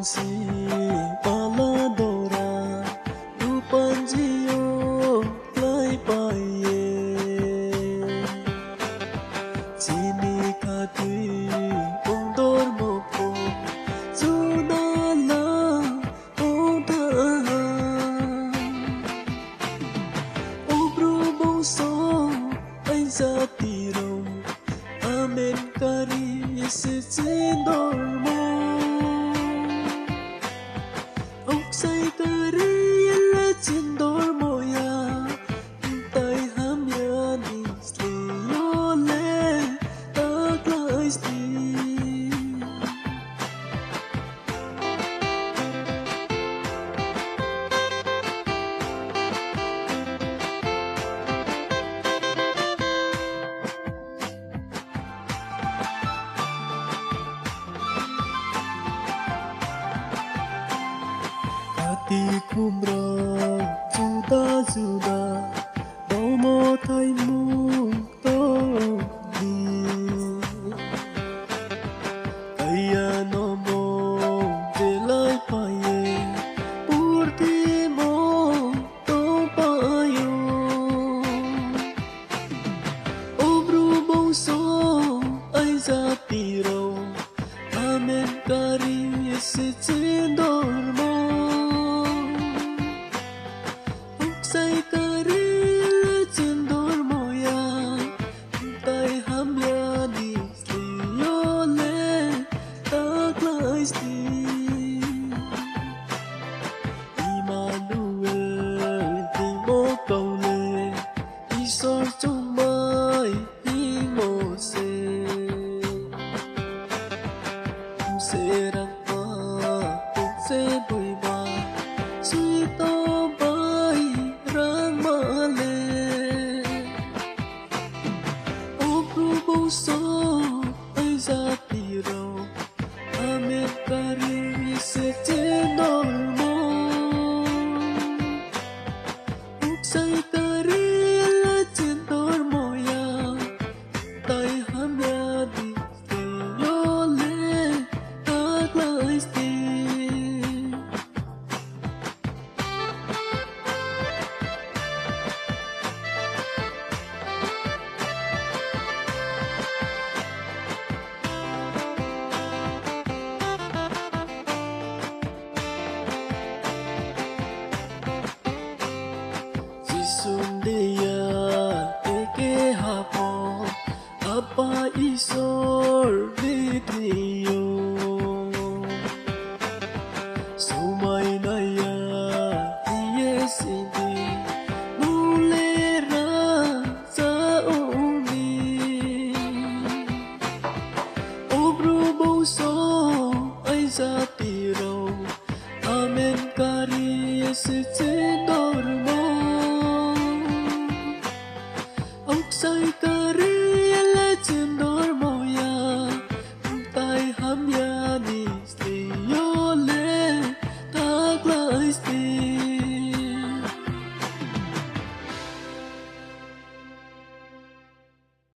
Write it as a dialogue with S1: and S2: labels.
S1: si paladora du panjio lai paye chini khatui undor mopo sunala oda obro bonso ai zatiro amen kari se chindormo say kari la chindormo ya tai ham ya ni sliyo le taklai sti Hati kumra juda juda domo thai mung to ni aya no mo de lai paye purti mo to payo obru bong so ai za tiro amen kari se chindor mo say kari la chindor moya tai ham ya ni sliyo le taklai sti Emmanuel hi mo cầu le isor chung mai hi mo se rang ma se bui ba suy to so ai za tiro amen kari se chendor mo say